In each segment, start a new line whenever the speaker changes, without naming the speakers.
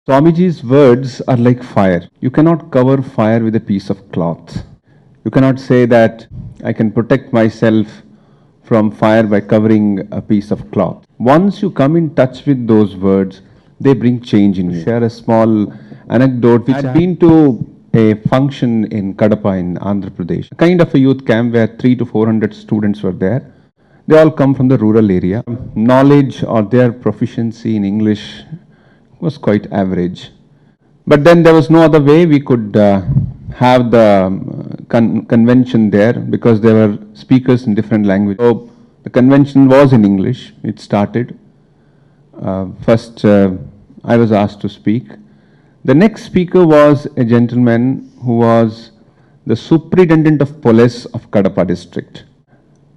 Swamiji's words are like fire. You cannot cover fire with a piece of cloth. You cannot say that I can protect myself from fire by covering a piece of cloth. Once you come in touch with those words, they bring change in you. Share a small anecdote which I'd been to a function in Kadapa in Andhra Pradesh, a kind of a youth camp where 3 to 400 students were there. They all come from the rural area. Knowledge or their proficiency in English was quite average. But then there was no other way we could have the convention there because there were speakers in different languages. So the convention was in English. It started. First, I was asked to speak. The next speaker was a gentleman who was the superintendent of police of Kadapa district.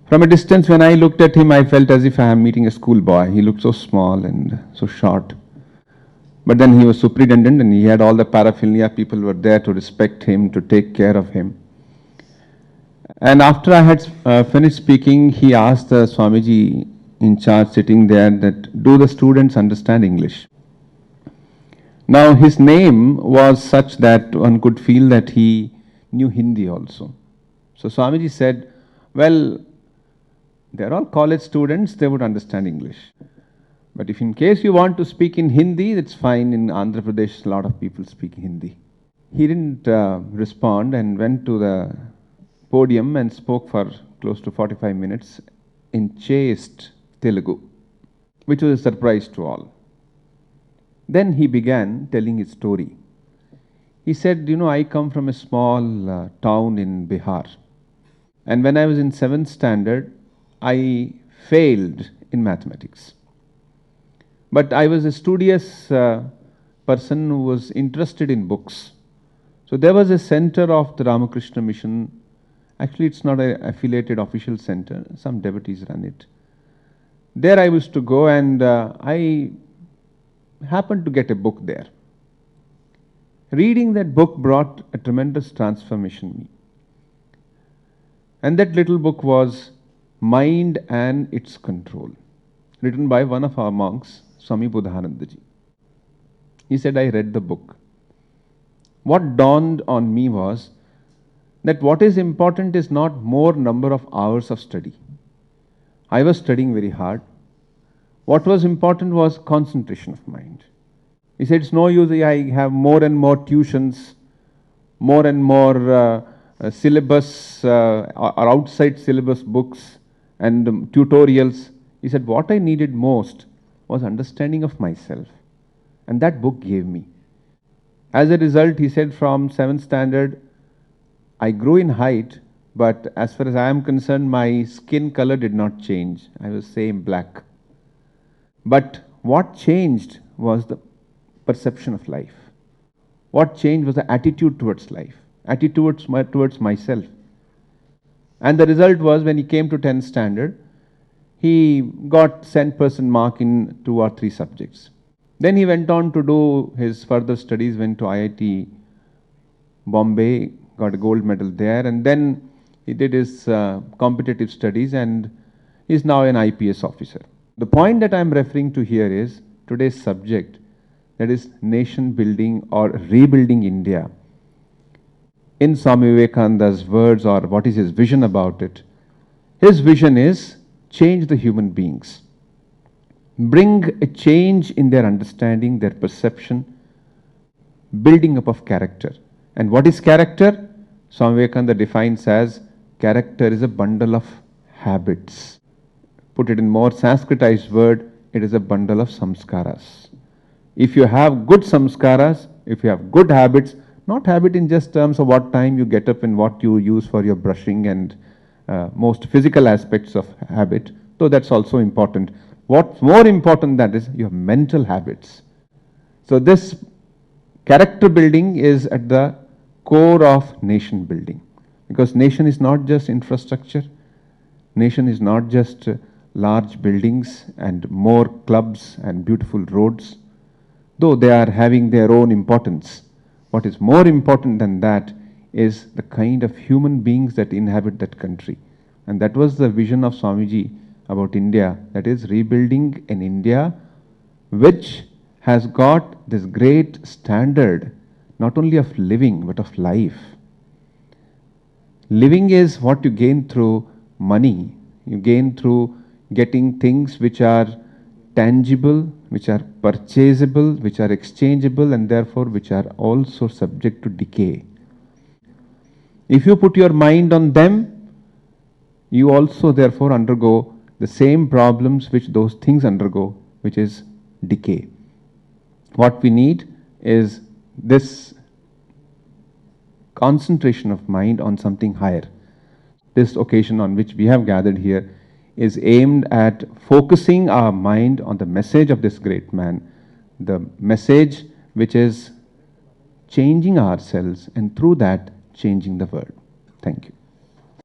From a distance, when I looked at him, I felt as if I am meeting a schoolboy. He looked so small and so short. But then he was superintendent and he had all the paraphernalia. People were there to respect him, to take care of him. And after I had finished speaking, he asked the Swamiji in charge sitting there that, do the students understand English? Now his name was such that one could feel that he knew Hindi also. So Swamiji said, well, they're all college students, they would understand English. But if in case you want to speak in Hindi, that's fine. In Andhra Pradesh, a lot of people speak Hindi. He didn't respond and went to the podium and spoke for close to 45 minutes in chaste Telugu, which was a surprise to all. Then he began telling his story. He said, I come from a small town in Bihar. And when I was in 7th standard, I failed in mathematics. But I was a studious person who was interested in books. So there was a center of the Ramakrishna Mission. Actually, it's not an affiliated official center. Some devotees run it. There I used to go and I happened to get a book there. Reading that book brought a tremendous transformation in me. And that little book was Mind and Its Control, written by one of our monks, Swami Buddhanandaji. He said, I read the book. What dawned on me was that what is important is not more number of hours of study. I was studying very hard. What was important was concentration of mind. He said, it's no use I have more and more tuitions, more and more syllabus or outside syllabus books and tutorials. He said, what I needed most was understanding of myself. And that book gave me. As a result, he said, from 7th standard, I grew in height, but as far as I am concerned, my skin color did not change. I was same black. But what changed was the perception of life. What changed was the attitude towards life, attitude towards myself. And the result was when he came to 10th standard, he got 100% mark in 2 or 3 subjects. Then he went on to do his further studies, went to IIT Bombay, got a gold medal there, and then he did his competitive studies and is now an IPS officer. The point that I am referring to here is today's subject, that is nation building or rebuilding India. In Swami Vivekananda's words, or what is his vision about it, his vision is change the human beings, bring a change in their understanding, their perception, building up of character. And what is character? Swami Vivekananda defines as character is a bundle of habits. Put it in more Sanskritized word, it is a bundle of samskaras. If you have good samskaras, if you have good habits, not habit in just terms of what time you get up and what you use for your brushing and most physical aspects of habit, though that's also important. What's more important than that is your mental habits. So this character building is at the core of nation building, because nation is not just infrastructure, nation is not just large buildings and more clubs and beautiful roads, though they are having their own importance. What is more important than that is the kind of human beings that inhabit that country. And that was the vision of Swamiji about India, that is rebuilding an India which has got this great standard not only of living but of life. Living is what you gain through money. You gain through getting things which are tangible, which are purchasable, which are exchangeable, and therefore which are also subject to decay. If you put your mind on them, you also therefore undergo the same problems which those things undergo, which is decay. What we need is this concentration of mind on something higher. This occasion on which we have gathered here is aimed at focusing our mind on the message of this great man, the message which is changing ourselves and through that changing the world. Thank you.